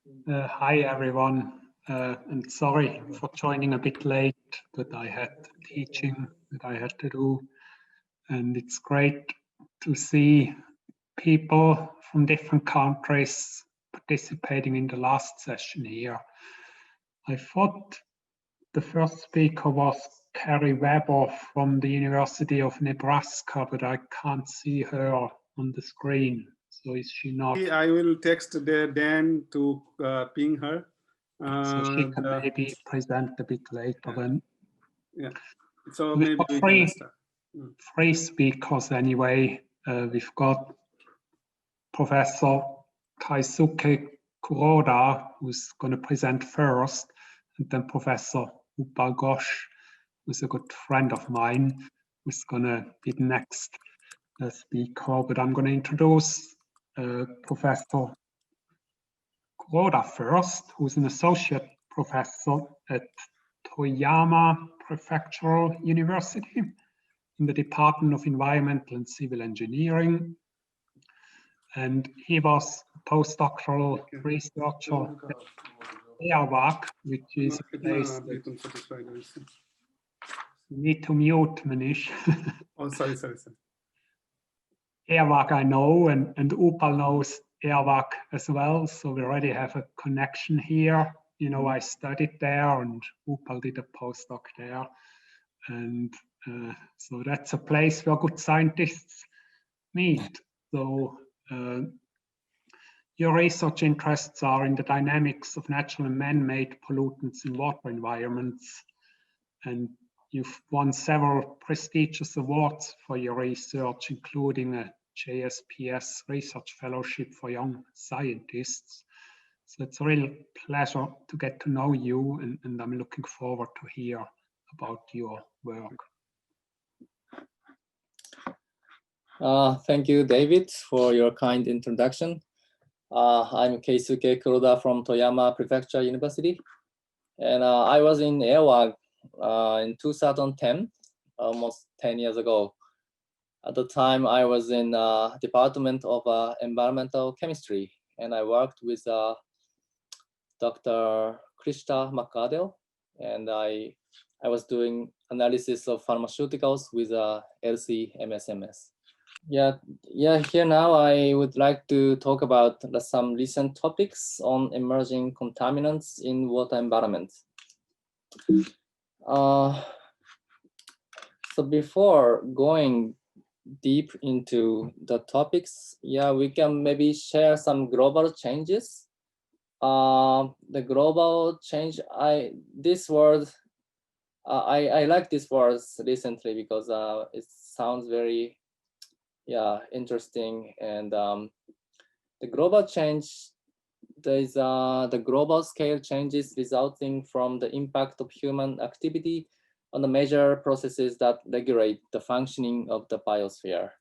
Hi everyone, and sorry for joining a bit late, but I had teaching that I had to do, and it's great to see people from different countries participating in the last session here. I thought the first speaker was Karrie Weber from the University of Nebraska, but I can't see her on the screen. So is she not? I will text Dan to ping her. So she can maybe present a bit later then. Yeah. So we've maybe got we can start. three speakers anyway. We've got Professor Keisuke Kuroda, who's going to present first, and then Professor Upal Ghosh, who's a good friend of mine, who's going to be the next speaker. But I'm going to introduce Professor Kuroda first, who's an associate professor at Toyama Prefectural University in the Department of Environmental and Civil Engineering. And he was a postdoctoral researcher at Eawag, which is a place that you need to mute, Manish. Oh, sorry. Eawag I know, and Upal knows Eawag as well, so we already have a connection here. You know, I studied there and Upal did a postdoc there. And so that's a place where good scientists meet. So your research interests are in the dynamics of natural and man-made pollutants in water environments. And you've won several prestigious awards for your research, including a JSPS research fellowship for young scientists. So it's a real pleasure to get to know you, and I'm looking forward to hear about your work. Thank you, David, for your kind introduction. I'm Keisuke Kuroda from Toyama Prefectural University, and I was in Eawag in 2010, almost 10 years ago. At the time, I was in Department of Environmental Chemistry, and I worked with Dr. Krista McArdle, and I was doing analysis of pharmaceuticals with LC-MSMS. Yeah. Here now I would like to talk about some recent topics on emerging contaminants in water environment. So before going deep into the topics, we can maybe share some global changes. The global change, I like this word recently because it sounds very interesting. And the global change, there is the global scale changes resulting from the impact of human activity on the major processes that regulate the functioning of the biosphere.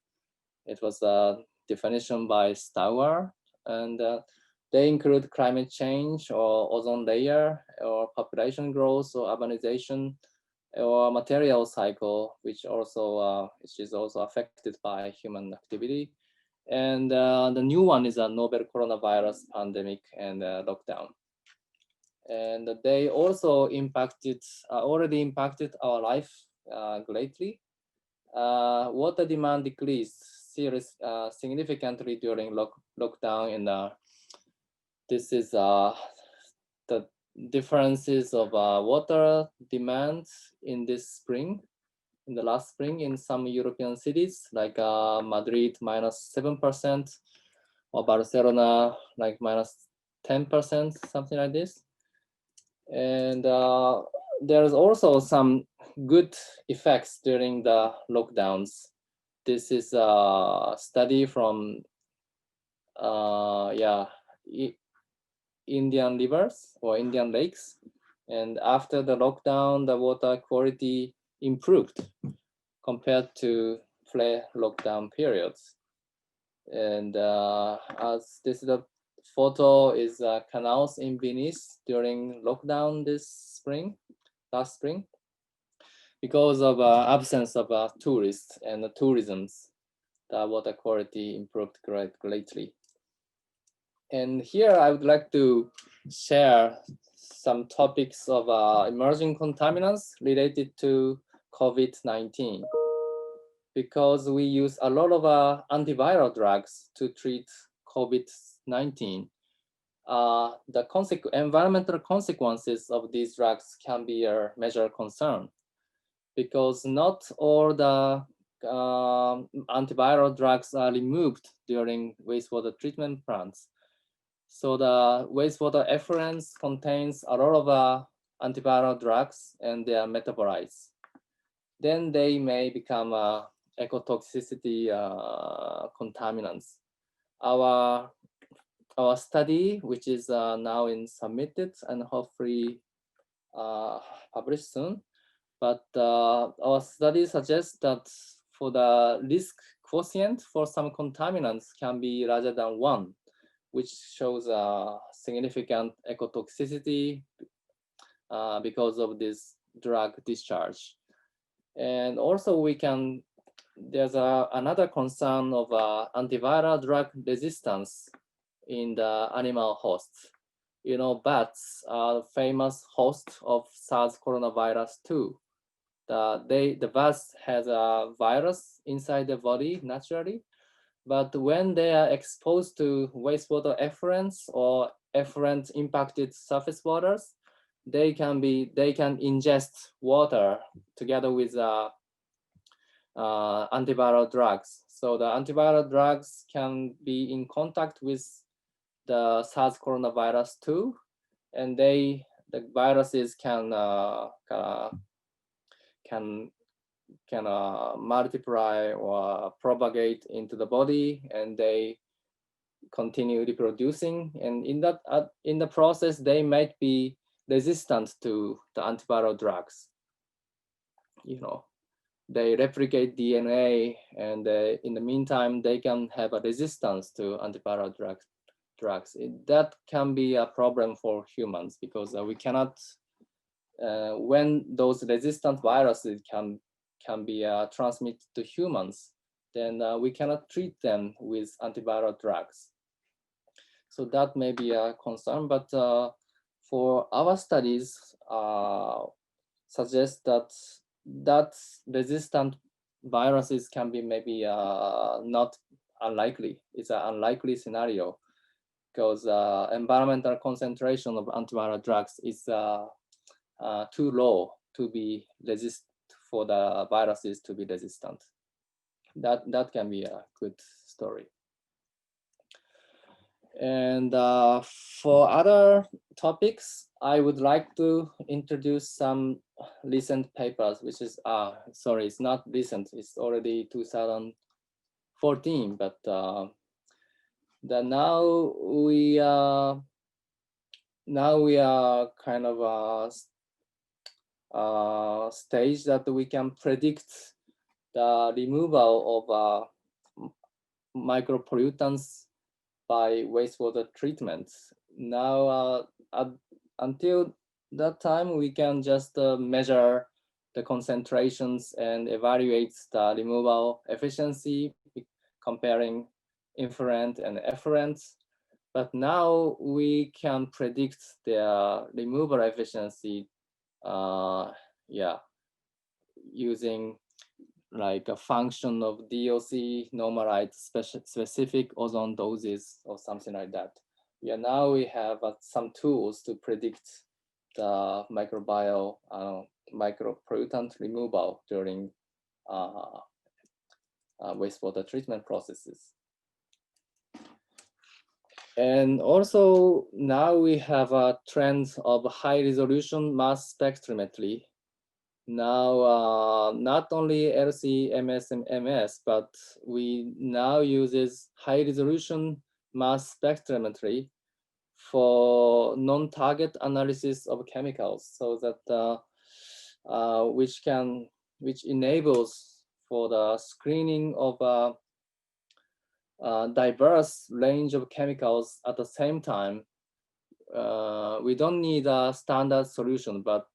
It was a definition by Stauer, and they include climate change or ozone layer or population growth or urbanization or material cycle, which is also affected by human activity. And the new one is a novel coronavirus pandemic and lockdown. And they also already impacted our life greatly. Water demand decreased significantly during lockdown, and this is the differences of water demand in the last spring in some European cities, like Madrid -7%, or Barcelona like -10%, something like this. And there's also some good effects during the lockdowns. This is a study from Indian rivers or Indian lakes. And after the lockdown, the water quality improved compared to pre-lockdown periods. And as this is a photo is canals in Venice during lockdown last spring, because of absence of tourists and tourism, the water quality improved greatly. And here I would like to share some topics of emerging contaminants related to COVID-19. Because we use a lot of antiviral drugs to treat COVID-19. The environmental consequences of these drugs can be a major concern, because not all the antiviral drugs are removed during wastewater treatment plants. So the wastewater effluents contains a lot of antiviral drugs and they are metabolized. Then they may become ecotoxicity contaminants. Our study, which is now submitted and hopefully published soon, but our study suggests that for the risk quotient for some contaminants can be larger than 1, which shows a significant ecotoxicity because of this drug discharge. And also there's another concern of antiviral drug resistance in the animal hosts. You know, bats are famous host of SARS coronavirus 2. The bats has a virus inside the body naturally, but when they are exposed to wastewater effluents or effluent impacted surface waters, they can ingest water together with antiviral drugs. So the antiviral drugs can be in contact with the SARS coronavirus 2, and the viruses can multiply or propagate into the body, and they continue reproducing. And in the process, they might be resistant to the antiviral drugs. You know, they replicate DNA, and in the meantime, they can have a resistance to antiviral drugs. That can be a problem for humans, because we cannot, when those resistant viruses can be transmitted to humans, then we cannot treat them with antiviral drugs. So that may be a concern, but for our studies suggest that resistant viruses can be maybe not unlikely. It's an unlikely scenario, because environmental concentration of antiviral drugs is too low to be for the viruses to be resistant. That can be a good story. And for other topics, I would like to introduce some recent papers, which is, sorry, it's not recent, it's already 2014, but now we are kind of a stage that we can predict the removal of micropollutants by wastewater treatment. Now, until that time, we can just measure the concentrations and evaluate the removal efficiency, comparing influent and effluent. But now we can predict the removal efficiency, using like a function of DOC normalized specific ozone doses or something like that. Now we have some tools to predict the microbial micropollutant removal during wastewater treatment processes. And also now we have a trend of high resolution mass spectrometry. Now, not only LC, MS, and MS, but we now uses high resolution mass spectrometry for non-target analysis of chemicals, so that which enables for the screening of diverse range of chemicals at the same time. We don't need a standard solution, but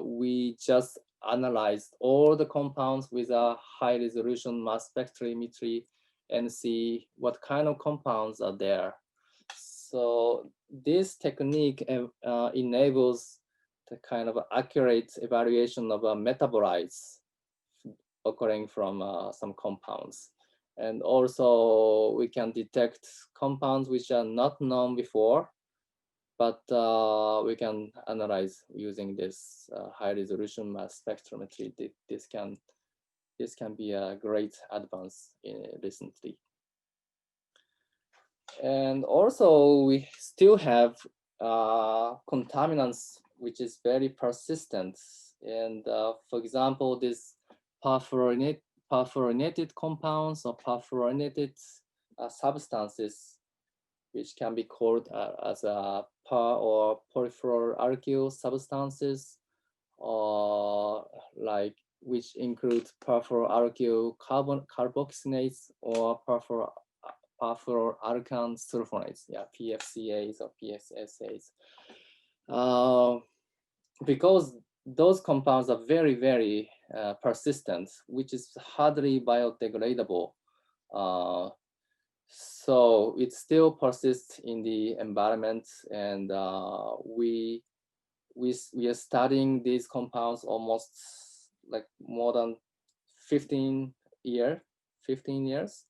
we just analyzed all the compounds with a high resolution mass spectrometry and see what kind of compounds are there. So this technique enables the kind of accurate evaluation of metabolites occurring from some compounds. And also we can detect compounds which are not known before, but we can analyze using this high resolution mass spectrometry. This can be a great advance recently. And also we still have contaminants, which is very persistent. And for example, this perfluorinated compounds or perfluorinated substances, which can be called as a per or polyfluoroalkyl substances, or like which include perfluoroalkyl carboxylates or perfluoroalkyl sulfonates, yeah, PFCAs or PSSAs. Because those compounds are very, very persistent, which is hardly biodegradable. So it still persists in the environment, and we are studying these compounds almost like more than 15 years.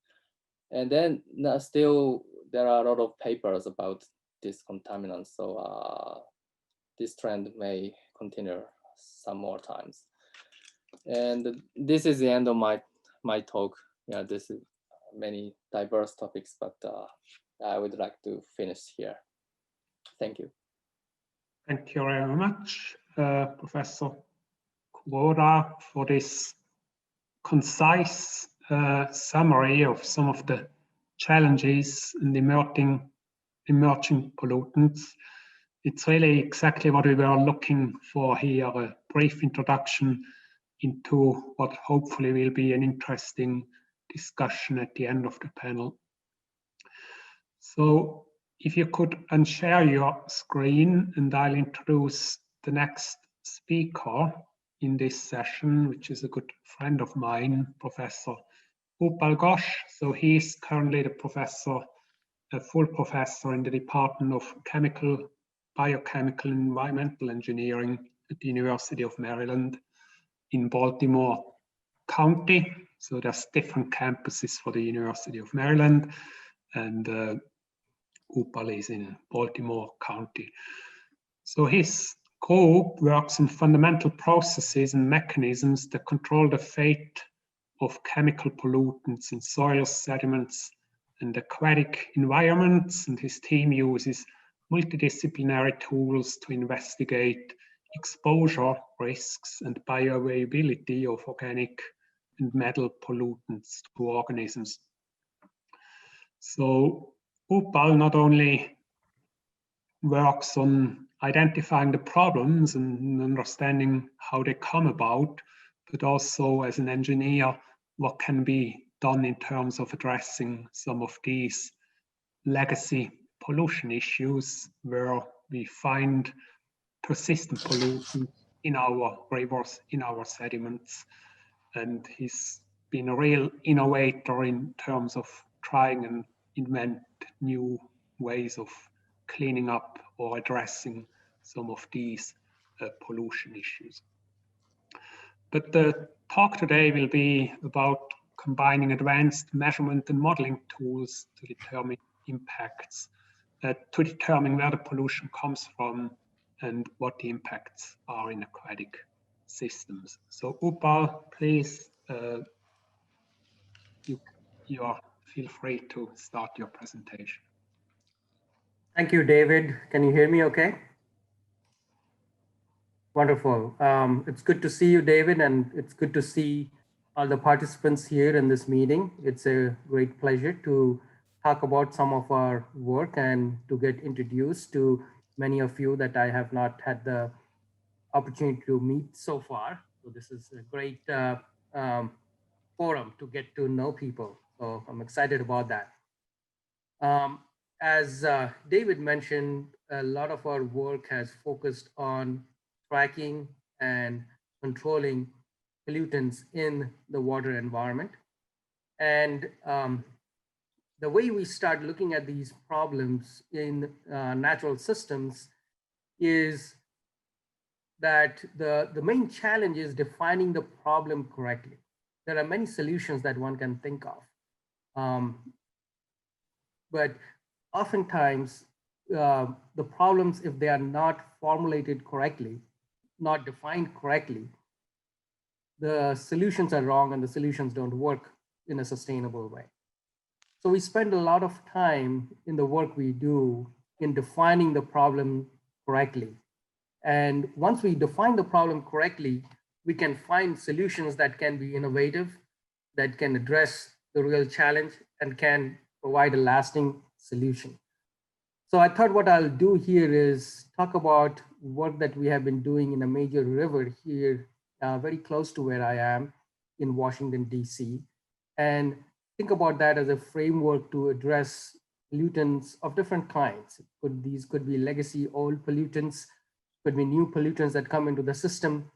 And then still there are a lot of papers about this contaminant. So this trend may continue some more times. And this is the end of my talk. Yeah, this is many diverse topics, but I would like to finish here. Thank you. Thank you very much, Professor Kuroda, for this concise summary of some of the challenges and emerging pollutants. It's really exactly what we were looking for here, a brief introduction into what hopefully will be an interesting discussion at the end of the panel. So if you could unshare your screen, and I'll introduce the next speaker in this session, which is a good friend of mine, Professor Upal Ghosh. So he's currently the professor, a full professor in the Department of Biochemical and Environmental Engineering at the University of Maryland in Baltimore County. So there's different campuses for the University of Maryland, and Upal is in Baltimore County. So his group works on fundamental processes and mechanisms that control the fate of chemical pollutants in soils, sediments, and aquatic environments, and his team uses multidisciplinary tools to investigate exposure risks and bioavailability of organic and metal pollutants to organisms. So Upal not only works on identifying the problems and understanding how they come about, but also as an engineer, what can be done in terms of addressing some of these legacy pollution issues where we find persistent pollution in our rivers, in our sediments. And he's been a real innovator in terms of trying and invent new ways of cleaning up or addressing some of these pollution issues. But the talk today will be about combining advanced measurement and modeling tools to determine impacts, to determine where the pollution comes from and what the impacts are in aquatic systems. So Upal, please, you are feel free to start your presentation. Thank you, David. Can you hear me okay? Wonderful. It's good to see you, David, and it's good to see all the participants here in this meeting. It's a great pleasure to talk about some of our work and to get introduced to many of you that I have not had the opportunity to meet so far. So this is a great forum to get to know people. So I'm excited about that. As David mentioned, a lot of our work has focused on tracking and controlling pollutants in the water environment. And the way we start looking at these problems in natural systems is that the main challenge is defining the problem correctly. There are many solutions that one can think of, but oftentimes the problems, if they are not formulated correctly, not defined correctly, the solutions are wrong and the solutions don't work in a sustainable way. So we spend a lot of time in the work we do in defining the problem correctly. And once we define the problem correctly, we can find solutions that can be innovative, that can address the real challenge and can provide a lasting solution. So I thought what I'll do here is talk about work that we have been doing in a major river here, very close to where I am in Washington, DC, and think about that as a framework to address pollutants of different kinds. These could be legacy old pollutants, could be new pollutants that come into the system,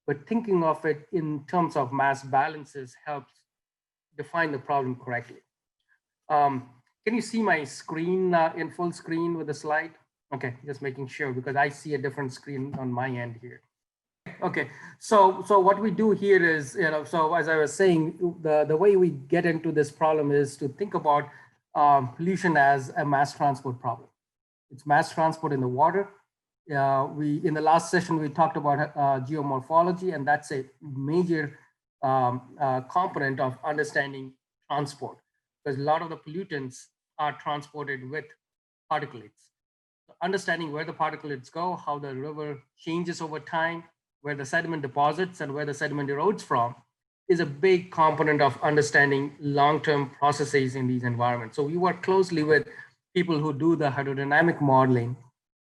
but thinking of it in terms of mass balances helps define the problem correctly. Can you see my screen in full screen with the slide? Okay, just making sure because I see a different screen on my end here. Okay, so what we do here is, so as I was saying, the way we get into this problem is to think about pollution as a mass transport problem. It's mass transport in the water. In the last session, we talked about geomorphology, and that's a major component of understanding transport, because a lot of the pollutants are transported with particulates. So understanding where the particulates go, how the river changes over time, where the sediment deposits and where the sediment erodes from is a big component of understanding long-term processes in these environments. So we work closely with people who do the hydrodynamic modeling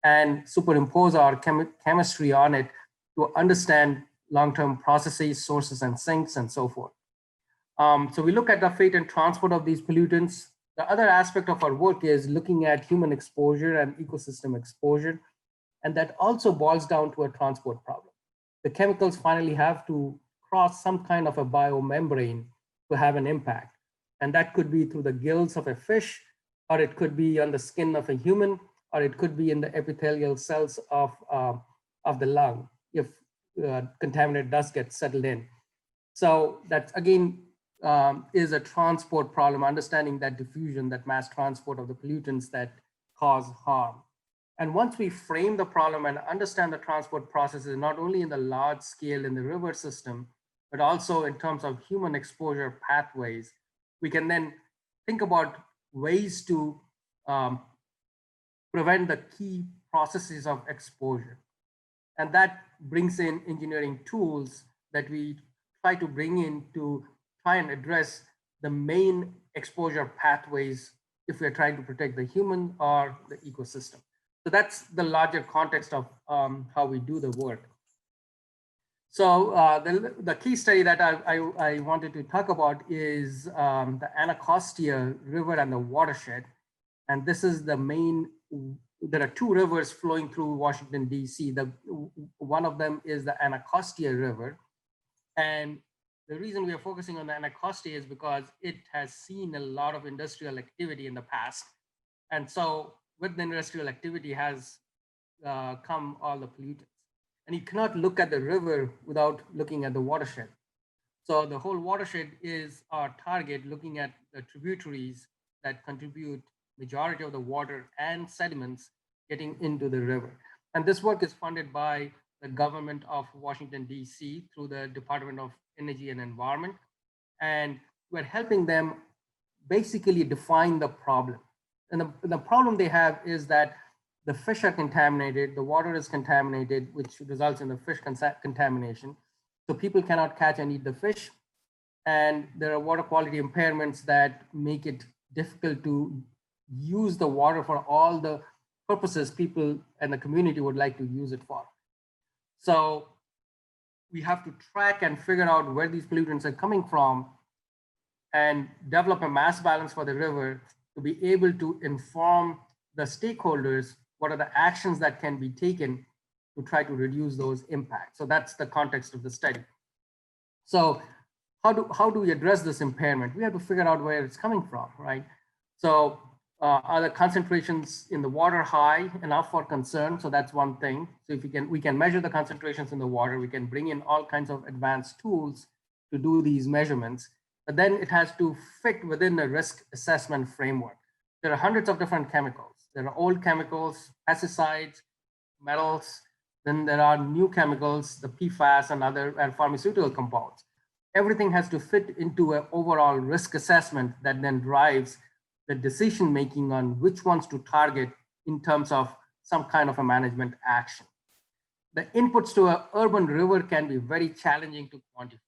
and superimpose our chemistry on it to understand long-term processes, sources and sinks and so forth. So we look at the fate and transport of these pollutants. The other aspect of our work is looking at human exposure and ecosystem exposure. And that also boils down to a transport problem. The chemicals finally have to cross some kind of a biomembrane to have an impact. And that could be through the gills of a fish, or it could be on the skin of a human, or it could be in the epithelial cells of the lung if contaminant does get settled in. So that again is a transport problem, understanding that diffusion, that mass transport of the pollutants that cause harm. And once we frame the problem and understand the transport processes, not only in the large scale in the river system, but also in terms of human exposure pathways, we can then think about ways to prevent the key processes of exposure. And that brings in engineering tools that we try to bring in to try and address the main exposure pathways if we're trying to protect the human or the ecosystem. So that's the larger context of how we do the work. So the key study that I wanted to talk about is the Anacostia River and the watershed. And this is the main, there are two rivers flowing through Washington, DC. One of them is the Anacostia River. And the reason we are focusing on the Anacostia is because it has seen a lot of industrial activity in the past. And so with the industrial activity has come all the pollutants. And you cannot look at the river without looking at the watershed. So the whole watershed is our target, looking at the tributaries that contribute majority of the water and sediments getting into the river. And this work is funded by the government of Washington, DC through the Department of Energy and Environment. And we're helping them basically define the problem. And the problem they have is that the fish are contaminated, the water is contaminated, which results in the fish contamination. So people cannot catch and eat the fish. And there are water quality impairments that make it difficult to use the water for all the purposes people and the community would like to use it for. So we have to track and figure out where these pollutants are coming from and develop a mass balance for the river to be able to inform the stakeholders what are the actions that can be taken to try to reduce those impacts. So that's the context of the study. So how do we address this impairment? We have to figure out where it's coming from, right? So are the concentrations in the water high enough for concern? So that's one thing. So if we can measure the concentrations in the water, we can bring in all kinds of advanced tools to do these measurements, but then it has to fit within the risk assessment framework. There are hundreds of different chemicals. There are old chemicals, pesticides, metals, then there are new chemicals, the PFAS and other pharmaceutical compounds. Everything has to fit into an overall risk assessment that then drives the decision making on which ones to target in terms of some kind of a management action. The inputs to an urban river can be very challenging to quantify.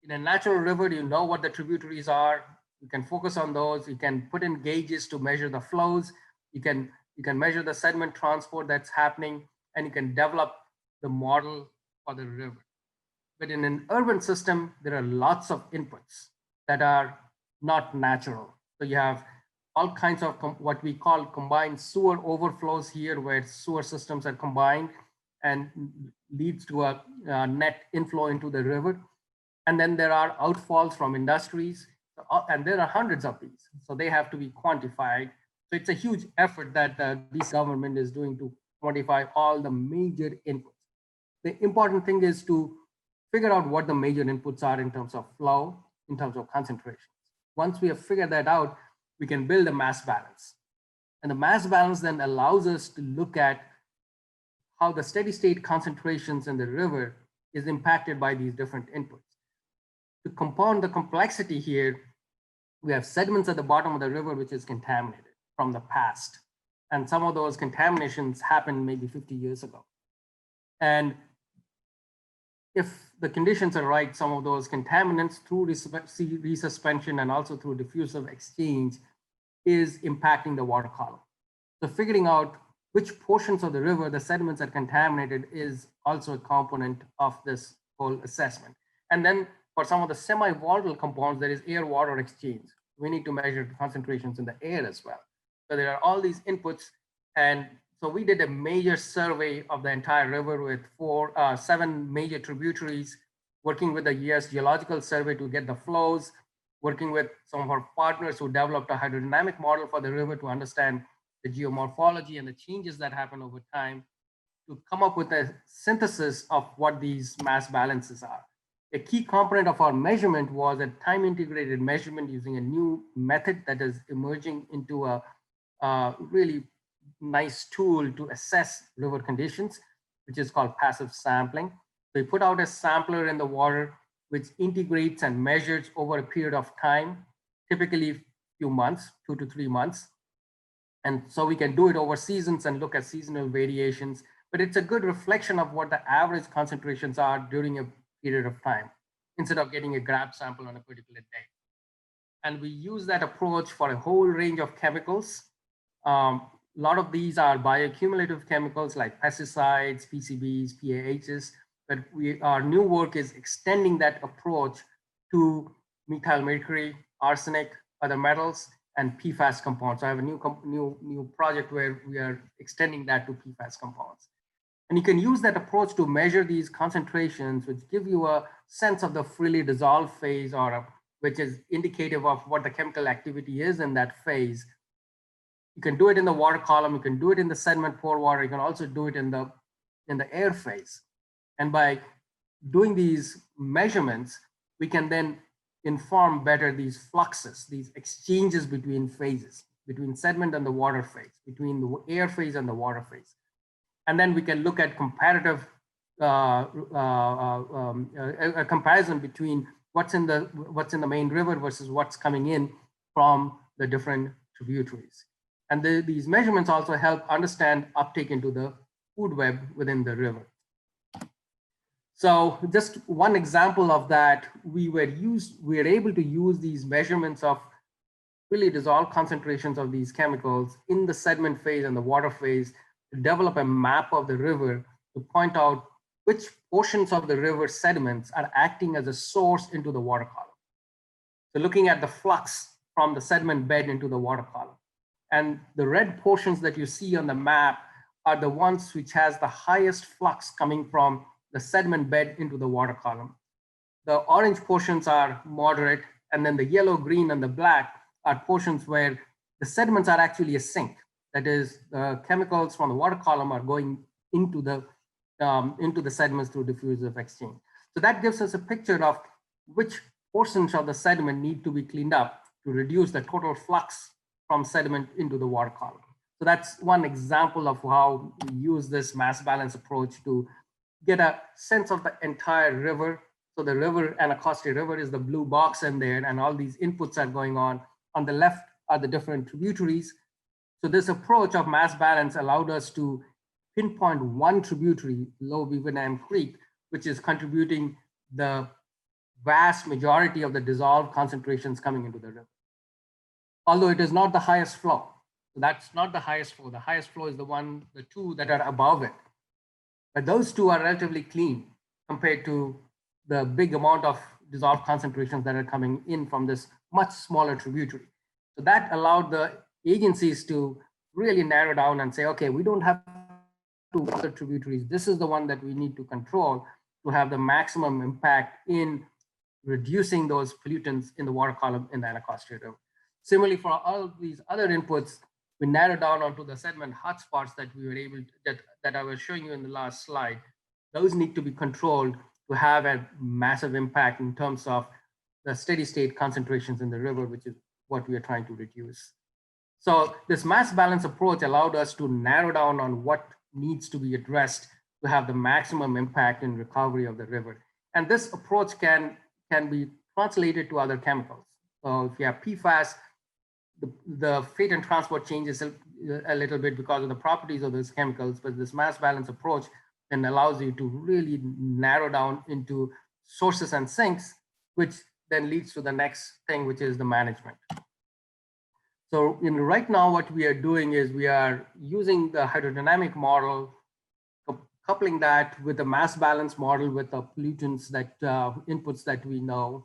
In a natural river, you know what the tributaries are. You can focus on those. You can put in gauges to measure the flows. You can measure the sediment transport that's happening, and you can develop the model for the river. But in an urban system, there are lots of inputs that are not natural. So you have all kinds of what we call combined sewer overflows here, where sewer systems are combined and leads to a net inflow into the river. And then there are outfalls from industries, and there are hundreds of these. So they have to be quantified. So it's a huge effort that this government is doing to quantify all the major inputs. The important thing is to figure out what the major inputs are in terms of flow, in terms of concentrations. Once we have figured that out, we can build a mass balance. And the mass balance then allows us to look at how the steady state concentrations in the river is impacted by these different inputs. To compound the complexity here, we have sediments at the bottom of the river, which is contaminated from the past. And some of those contaminations happened maybe 50 years ago. And if the conditions are right, some of those contaminants through resuspension and also through diffusive exchange is impacting the water column. So figuring out which portions of the river the sediments are contaminated is also a component of this whole assessment. And then for some of the semi-volatile compounds, there is air-water exchange. We need to measure the concentrations in the air as well. So there are all these inputs. And so we did a major survey of the entire river with 7 major tributaries, working with the US Geological Survey to get the flows, working with some of our partners who developed a hydrodynamic model for the river to understand the geomorphology and the changes that happen over time, to come up with a synthesis of what these mass balances are. A key component of our measurement was a time integrated measurement using a new method that is emerging into a really nice tool to assess river conditions, which is called passive sampling. So we put out a sampler in the water, which integrates and measures over a period of time, typically a few months, 2 to 3 months. And so we can do it over seasons and look at seasonal variations, but it's a good reflection of what the average concentrations are during a period of time, instead of getting a grab sample on a particular day. And we use that approach for a whole range of chemicals. A lot of these are bioaccumulative chemicals like pesticides, PCBs, PAHs, but our new work is extending that approach to methyl mercury, arsenic, other metals, and PFAS compounds. So I have a new project where we are extending that to PFAS compounds. And you can use that approach to measure these concentrations, which give you a sense of the freely dissolved phase, which is indicative of what the chemical activity is in that phase. You can do it in the water column, you can do it in the sediment pore water, you can also do it in the air phase. And by doing these measurements, we can then inform better these fluxes, these exchanges between phases, between sediment and the water phase, between the air phase and the water phase. And then we can look at comparative, a comparison between what's in the main river versus what's coming in from the different tributaries. And these measurements also help understand uptake into the food web within the river. So just one example of that, we were able to use these measurements of really dissolved concentrations of these chemicals in the sediment phase and the water phase to develop a map of the river to point out which portions of the river sediments are acting as a source into the water column. So looking at the flux from the sediment bed into the water column. And the red portions that you see on the map are the ones which has the highest flux coming from the sediment bed into the water column. The orange portions are moderate, and then the yellow, green, and the black are portions where the sediments are actually a sink. That is, the chemicals from the water column are going into the sediments through diffusive exchange. So that gives us a picture of which portions of the sediment need to be cleaned up to reduce the total flux from sediment into the water column. So that's one example of how we use this mass balance approach to get a sense of the entire river. So the river, Anacostia River, is the blue box in there, and all these inputs are going on. On the left are the different tributaries. So this approach of mass balance allowed us to pinpoint one tributary, Low Beaver Dam Creek, which is contributing the vast majority of the dissolved concentrations coming into the river. Although it is not the highest flow. So that's not the highest flow. The highest flow is the two that are above it. But those two are relatively clean compared to the big amount of dissolved concentrations that are coming in from this much smaller tributary. So that allowed the agencies to really narrow down and say, okay, we don't have to other tributaries. This is the one that we need to control to have the maximum impact in reducing those pollutants in the water column in the Anacostia River. Similarly, for all these other inputs, we narrowed down onto the sediment hotspots that we were able to, that I was showing you in the last slide. Those need to be controlled to have a massive impact in terms of the steady state concentrations in the river, which is what we are trying to reduce. So this mass balance approach allowed us to narrow down on what needs to be addressed to have the maximum impact in recovery of the river. And this approach can be translated to other chemicals. So if you have PFAS, the fate and transport changes a little bit because of the properties of those chemicals, but this mass balance approach then allows you to really narrow down into sources and sinks, which then leads to the next thing, which is the management. So right now, what we are doing is we are using the hydrodynamic model, coupling that with the mass balance model with the pollutants that inputs that we know.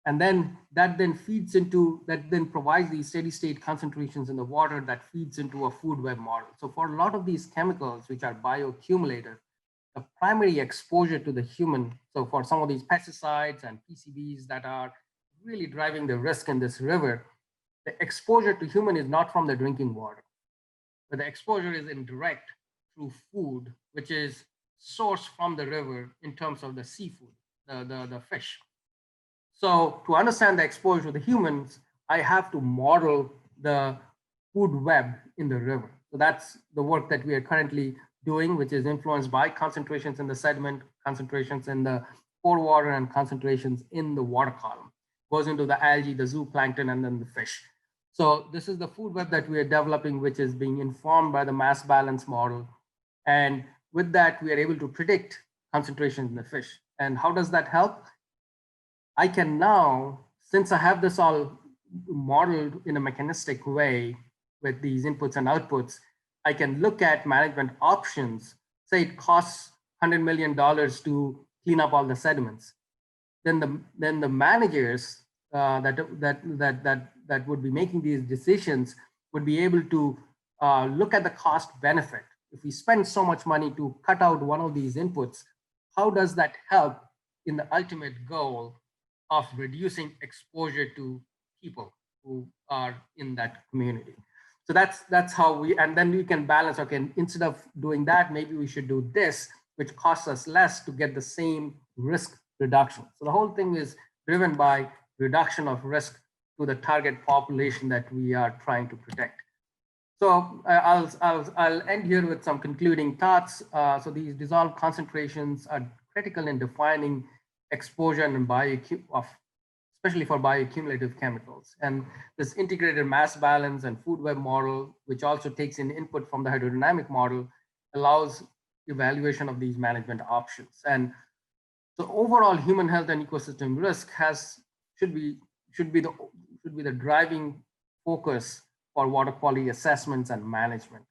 And then that then feeds into, that then provides these steady state concentrations in the water that feeds into a food web model. So for a lot of these chemicals, which are bioaccumulative, the primary exposure to the human, so for some of these pesticides and PCBs that are really driving the risk in this river, the exposure to human is not from the drinking water, but the exposure is indirect through food, which is sourced from the river in terms of the seafood, the fish. So to understand the exposure to the humans, I have to model the food web in the river. So that's the work that we are currently doing, which is influenced by concentrations in the sediment, concentrations in the pore water, and concentrations in the water column. Goes into the algae, the zooplankton, and then the fish. So this is the food web that we are developing, which is being informed by the mass balance model. And with that, we are able to predict concentrations in the fish. And how does that help? I can now, since I have this all modeled in a mechanistic way with these inputs and outputs, I can look at management options. Say it costs $100 million to clean up all the sediments. Then the managers that would be making these decisions would be able to look at the cost benefit. If we spend so much money to cut out one of these inputs, how does that help in the ultimate goal of reducing exposure to people who are in that community? So that's how we, and then we can balance, okay, instead of doing that, maybe we should do this, which costs us less to get the same risk reduction. So the whole thing is driven by reduction of risk to the target population that we are trying to protect. So I'll end here with some concluding thoughts. So these dissolved concentrations are critical in defining exposure and especially for bioaccumulative chemicals. And this integrated mass balance and food web model, which also takes in input from the hydrodynamic model, allows evaluation of these management options. And so overall human health and ecosystem risk should be the driving focus for water quality assessments and management.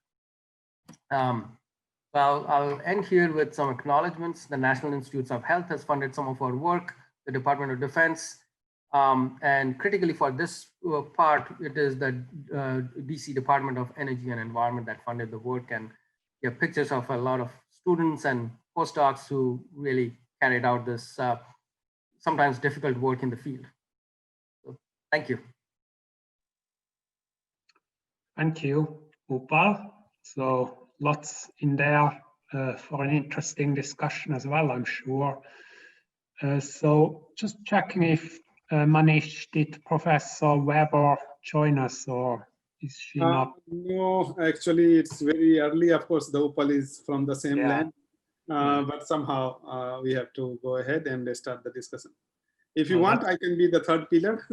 I'll end here with some acknowledgements. The National Institutes of Health has funded some of our work, the Department of Defense, and critically for this part, it is the DC Department of Energy and Environment that funded the work. And you have pictures of a lot of students and postdocs who really carried out this sometimes difficult work in the field. So, thank you. Thank you, Upal. So lots in there for an interesting discussion as well, I'm sure. So just checking if Manish, did Professor Weber join us, or is she not? No, actually, it's very early. Of course, the Upal is from the same land, but somehow we have to go ahead and start the discussion. If you want, I can be the third pillar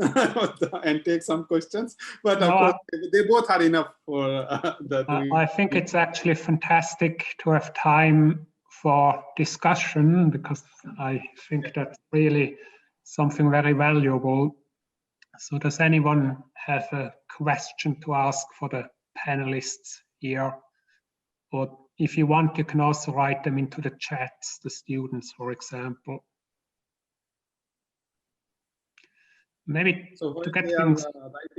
and take some questions. But of course, they both are enough for I think it's actually fantastic to have time for discussion, because I think that's really something very valuable. So does anyone have a question to ask for the panelists here? Or if you want, you can also write them into the chats, the students, for example. Maybe to get things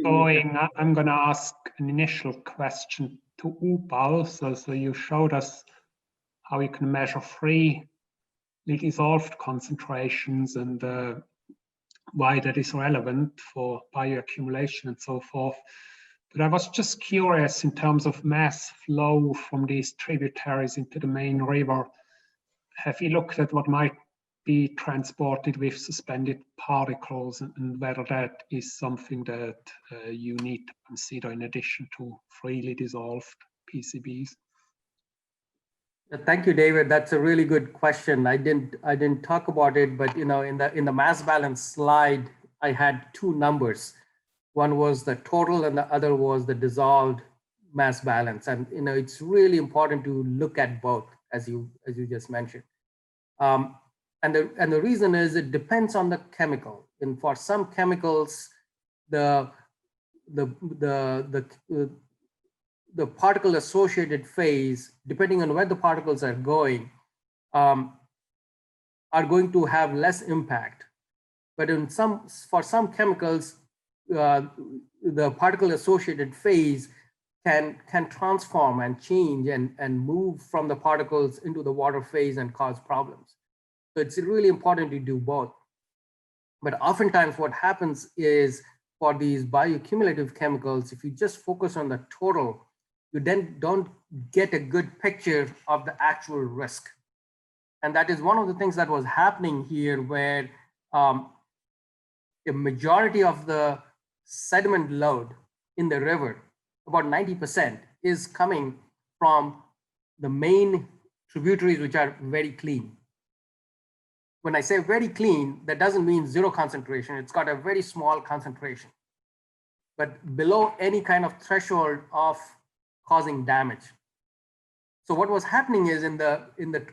going, I'm going to ask an initial question to Upal. So you showed us how you can measure freely dissolved concentrations and why that is relevant for bioaccumulation and so forth. But I was just curious in terms of mass flow from these tributaries into the main river. Have you looked at what might be transported with suspended particles, and whether that is something that you need to consider in addition to freely dissolved PCBs? Thank you, David. That's a really good question. I didn't talk about it, but in the mass balance slide, I had two numbers. One was the total, and the other was the dissolved mass balance. And it's really important to look at both, as you just mentioned. And the reason is it depends on the chemical. And for some chemicals, the particle associated phase, depending on where the particles are going to have less impact. But for some chemicals, the particle associated phase can transform and change and move from the particles into the water phase and cause problems. So it's really important to do both. But oftentimes what happens is, for these bioaccumulative chemicals, if you just focus on the total, you then don't get a good picture of the actual risk. And that is one of the things that was happening here, where a majority of the sediment load in the river, about 90%, is coming from the main tributaries, which are very clean. When I say very clean, that doesn't mean zero concentration. It's got a very small concentration, but below any kind of threshold of causing damage. So what was happening is,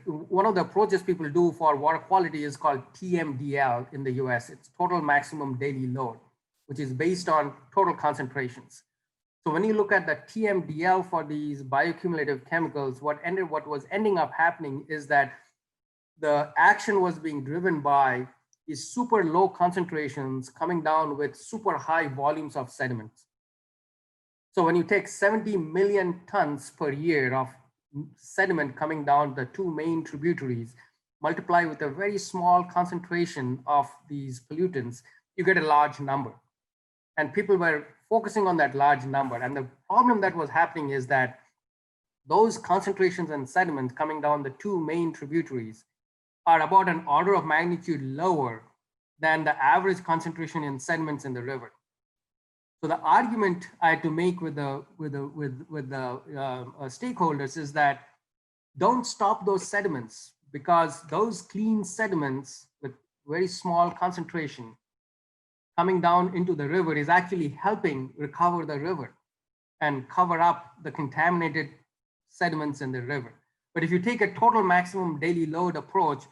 one of the approaches people do for water quality is called TMDL in the US. It's total maximum daily load, which is based on total concentrations. So when you look at the TMDL for these bioaccumulative chemicals, what was ending up happening is that the action was being driven by these super low concentrations coming down with super high volumes of sediments. So when you take 70 million tons per year of sediment coming down the two main tributaries, multiply with a very small concentration of these pollutants, you get a large number. And people were focusing on that large number. And the problem that was happening is that those concentrations and sediments coming down the two main tributaries are about an order of magnitude lower than the average concentration in sediments in the river. So the argument I had to make with the stakeholders is that don't stop those sediments, because those clean sediments with very small concentration coming down into the river is actually helping recover the river and cover up the contaminated sediments in the river. But if you take a total maximum daily load approach,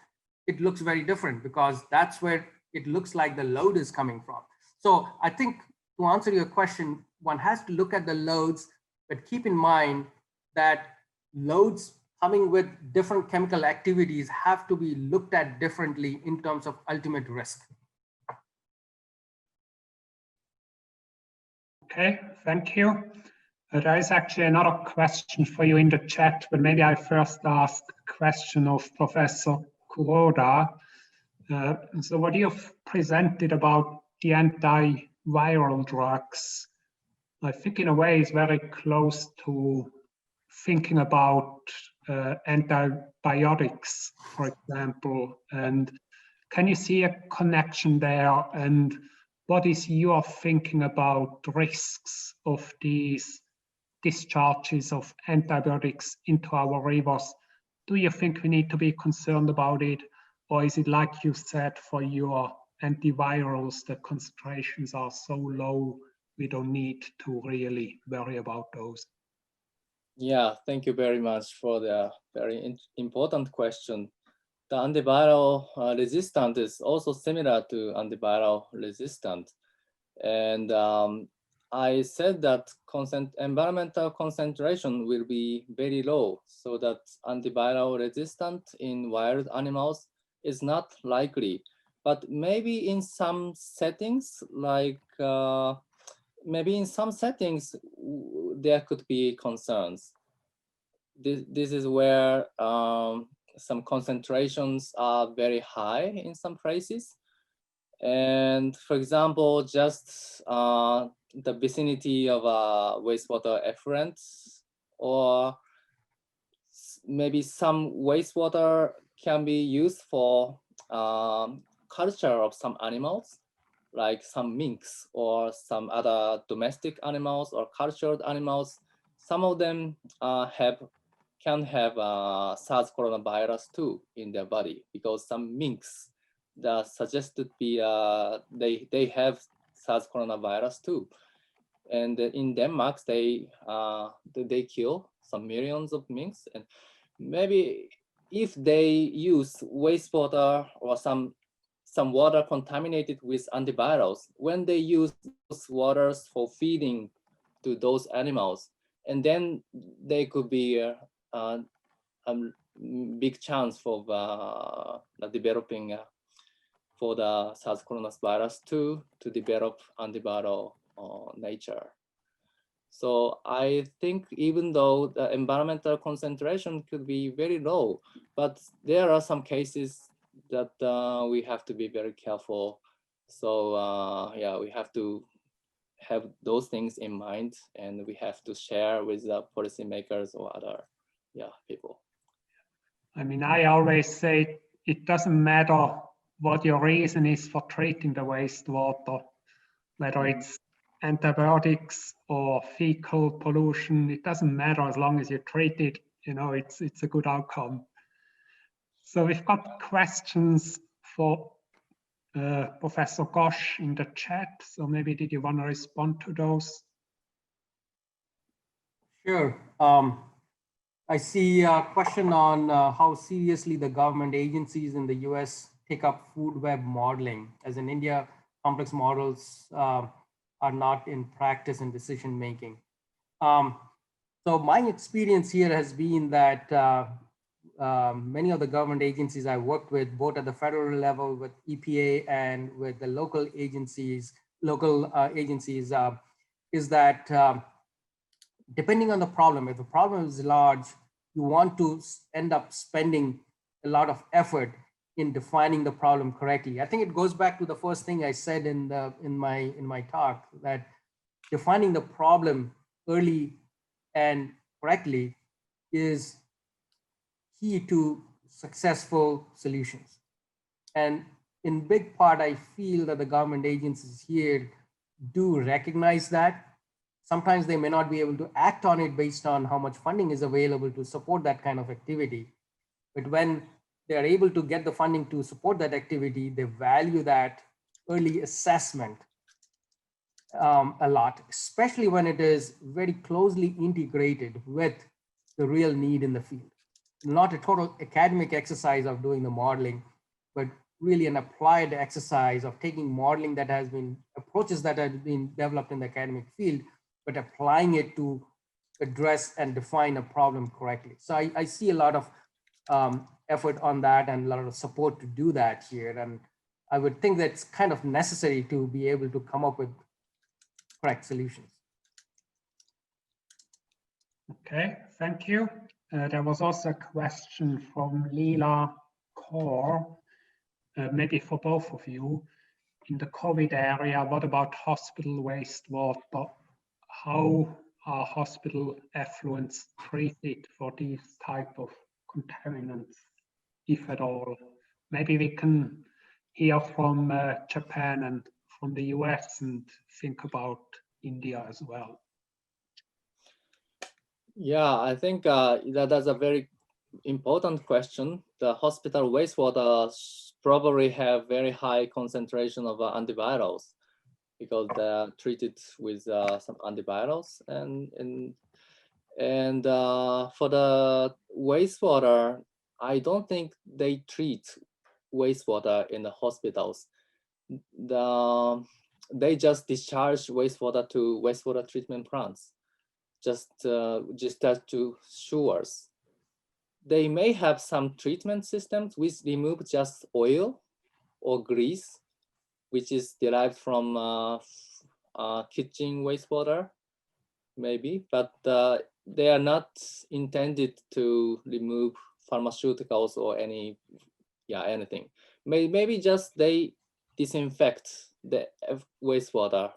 it looks very different, because that's where it looks like the load is coming from. So I think, to answer your question, one has to look at the loads, but keep in mind that loads coming with different chemical activities have to be looked at differently in terms of ultimate risk. Okay, thank you. There is actually another question for you in the chat, but maybe I first ask a question of Professor Kuroda. So what you've presented about the antiviral drugs, I think in a way is very close to thinking about antibiotics, for example. And can you see a connection there? And what is your thinking about risks of these discharges of antibiotics into our rivers? Do you think we need to be concerned about it? Or is it like you said, for your antivirals, the concentrations are so low, we don't need to really worry about those? Yeah, thank you very much for the very important question. The antiviral resistant is also similar to antiviral resistant. And I said that environmental concentration will be very low, so that antiviral resistant in wild animals is not likely. But maybe in some settings, like there could be concerns. This is where some concentrations are very high in some places. And for example, just the vicinity of a wastewater effluent, or maybe some wastewater can be used for culture of some animals, like some minks or some other domestic animals or cultured animals. Some of them can have SARS coronavirus too in their body, because some minks that suggested be they have SARS coronavirus too. And in Denmark, they kill some millions of minks. And maybe if they use wastewater or some water contaminated with antivirals, when they use those waters for feeding to those animals, and then they could be a big chance for developing for the SARS coronavirus to develop antiviral nature. So I think even though the environmental concentration could be very low, but there are some cases that we have to be very careful. So yeah, we have to have those things in mind, and we have to share with the policymakers or other people. I mean, I always say it doesn't matter what your reason is for treating the wastewater, whether it's antibiotics or fecal pollution, it doesn't matter as long as you treat it, you know, it's a good outcome. So we've got questions for Professor Gosch in the chat. So maybe did you want to respond to those? Sure. I see a question on how seriously the government agencies in the US take up food web modeling. As in India, complex models are not in practice in decision making. So my experience here has been that many of the government agencies I worked with, both at the federal level with EPA and with the local agencies, is that depending on the problem, if the problem is large, you want to end up spending a lot of effort in defining the problem correctly. I think it goes back to the first thing I said in my talk, that defining the problem early and correctly is key to successful solutions. And in big part, I feel that the government agencies here do recognize that. Sometimes they may not be able to act on it based on how much funding is available to support that kind of activity. But when they are able to get the funding to support that activity, they value that early assessment a lot, especially when it is very closely integrated with the real need in the field. Not a total academic exercise of doing the modeling, but really an applied exercise of taking modeling that has been, approaches that have been developed in the academic field, but applying it to address and define a problem correctly. So I see a lot of effort on that and a lot of support to do that here. And I would think that's kind of necessary to be able to come up with correct solutions. Okay, thank you. There was also a question from Leela Kaur, maybe for both of you. In the COVID area, what about hospital wastewater? how are hospital effluents treated for these type of contaminants, if at all? Maybe we can hear from Japan and from the US and think about India as well. Yeah, I think that's a very important question. The hospital wastewater probably have very high concentration of antivirals because they're treated with some antivirals, and for the wastewater, I don't think they treat wastewater in the hospitals. They just discharge wastewater to wastewater treatment plants, just to sewers. They may have some treatment systems which remove just oil or grease, which is derived from kitchen wastewater, maybe, but they are not intended to remove pharmaceuticals or anything. Maybe just they disinfect the wastewater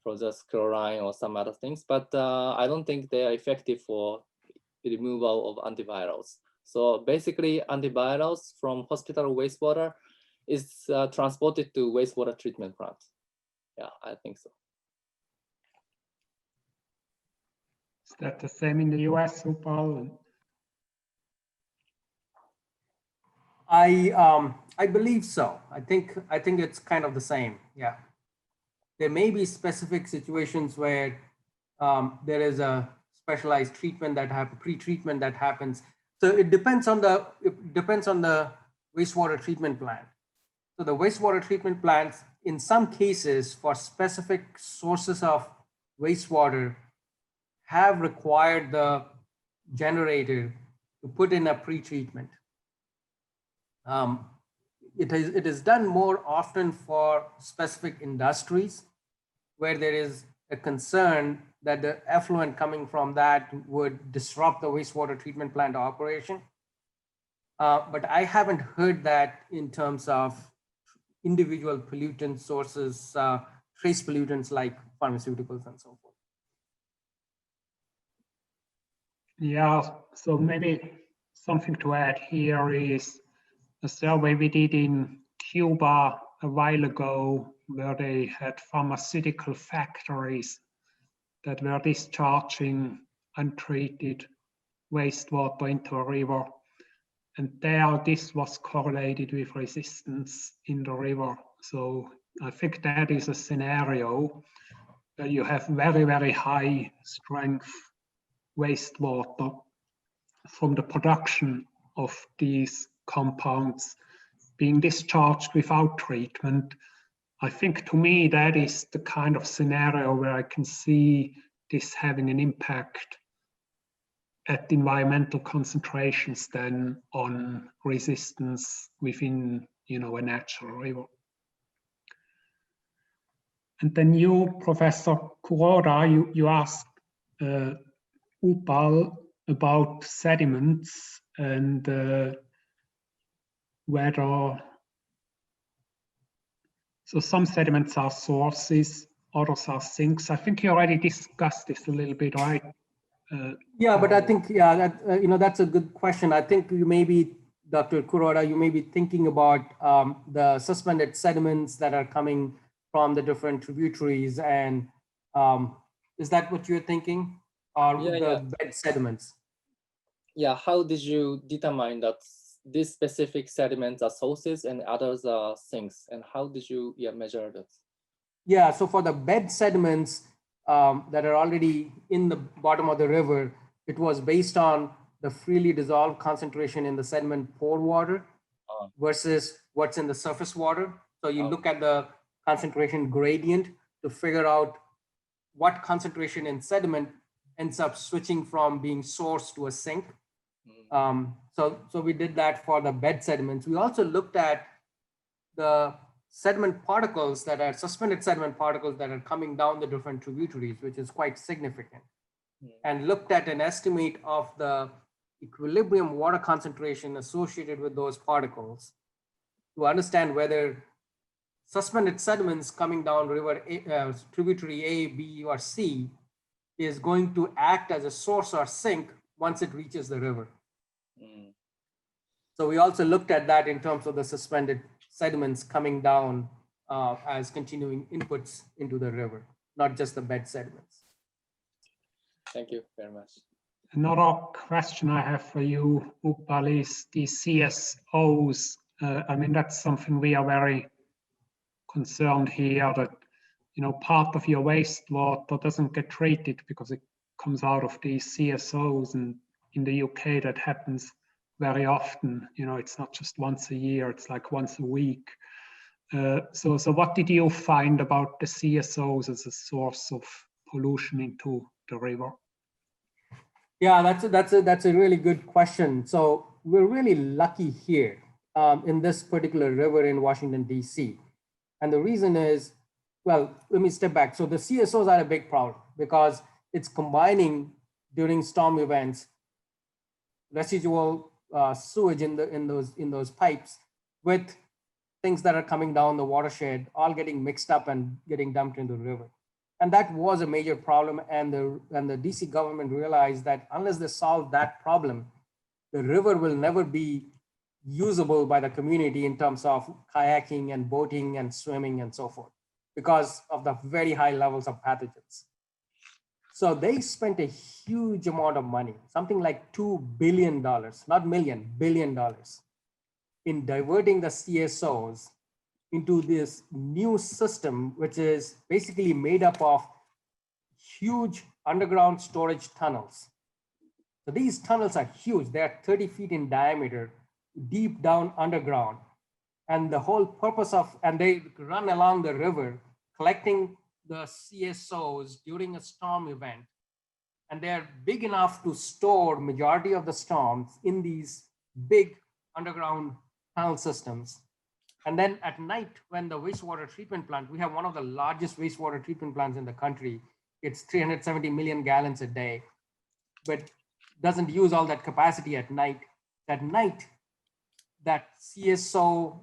for just chlorine or some other things, but I don't think they are effective for the removal of antivirals. So basically, antivirals from hospital wastewater is transported to wastewater treatment plants. Yeah, I think so. Is that the same in the US, Upal? I believe so. I think it's kind of the same. Yeah, there may be specific situations where there is a specialized treatment that happens, pre-treatment that happens. So it depends on the wastewater treatment plant. So the wastewater treatment plants, in some cases, for specific sources of wastewater, have required the generator to put in a pre-treatment. It is done more often for specific industries where there is a concern that the effluent coming from that would disrupt the wastewater treatment plant operation. But I haven't heard that in terms of individual pollutant sources, trace pollutants like pharmaceuticals and so forth. Yeah, so maybe something to add here is a survey we did in Cuba a while ago where they had pharmaceutical factories that were discharging untreated wastewater into a river. And there, this was correlated with resistance in the river. So I think that is a scenario where you have very, very high strength wastewater from the production of these compounds being discharged without treatment. I think to me that is the kind of scenario where I can see this having an impact at environmental concentrations than on resistance within, a natural river. And then you, Professor Kuroda, you asked Upal about sediments and whether, so some sediments are sources, others are sinks. I think you already discussed this a little bit, right? Yeah, but I think, that's a good question. I think you may be, Dr. Kuroda, you may be thinking about the suspended sediments that are coming from the different tributaries. And is that what you're thinking? Or bed sediments? Yeah, how did you determine that these specific sediments are sources and others are sinks? And how did you measure that? Yeah, so for the bed sediments that are already in the bottom of the river, it was based on the freely dissolved concentration in the sediment pore water versus what's in the surface water. So you look at the concentration gradient to figure out what concentration in sediment ends up switching from being source to a sink. So we did that for the bed sediments. We also looked at the sediment particles that are suspended sediment particles that are coming down the different tributaries, which is quite significant, and looked at an estimate of the equilibrium water concentration associated with those particles to understand whether suspended sediments coming down river tributary A, B, or C is going to act as a source or sink once it reaches the river. So we also looked at that in terms of the suspended sediments coming down as continuing inputs into the river, not just the bed sediments. Thank you very much. Another question I have for you, Upal, is the CSOs. I mean, that's something we are very concerned here, that, you know, part of your wastewater doesn't get treated because it comes out of these CSOs, and in the UK that happens very often. You know, it's not just once a year, it's like once a week. So what did you find about the CSOs as a source of pollution into the river? Yeah, that's a really good question. So we're really lucky here in this particular river in Washington, DC. And the reason is, well, let me step back. So the CSOs are a big problem because it's combining during storm events residual sewage in those pipes with things that are coming down the watershed, all getting mixed up and getting dumped into the river. And that was a major problem. And the DC government realized that unless they solve that problem, the river will never be usable by the community in terms of kayaking and boating and swimming and so forth, because of the very high levels of pathogens. So they spent a huge amount of money, something like $2 billion, not million, $1 billion, in diverting the CSOs into this new system, which is basically made up of huge underground storage tunnels. So these tunnels are huge. They are 30 feet in diameter, deep down underground. And the whole purpose of, and they run along the river, collecting the CSOs during a storm event. And they're big enough to store majority of the storms in these big underground tunnel systems. And then at night, when the wastewater treatment plant, we have one of the largest wastewater treatment plants in the country. It's 370 million gallons a day, but doesn't use all that capacity at night. At night, that CSO,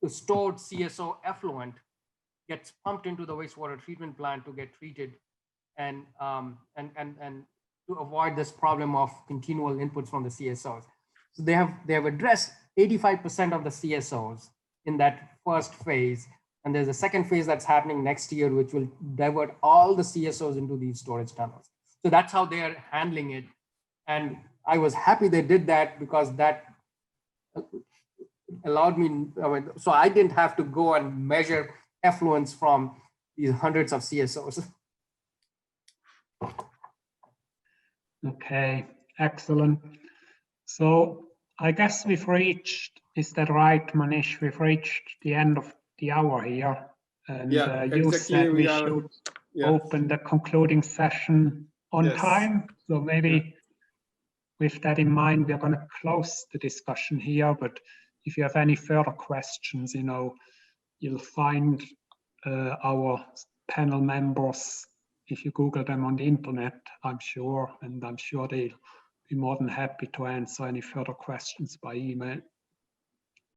stored CSO effluent gets pumped into the wastewater treatment plant to get treated and to avoid this problem of continual inputs from the CSOs. So they have addressed 85% of the CSOs in that first phase. And there's a second phase that's happening next year, which will divert all the CSOs into these storage tunnels. So that's how they are handling it. And I was happy they did that because that allowed me, so I didn't have to go and measure effluents from these hundreds of CSOs. Okay, excellent. So I guess we've reached, is that right, Manish? We've reached the end of the hour here. And yeah, you exactly. said we should open the concluding session on time. So maybe with that in mind, we're going to close the discussion here. But if you have any further questions, you know, you'll find our panel members, if you Google them on the internet, I'm sure, and I'm sure they'll be more than happy to answer any further questions by email.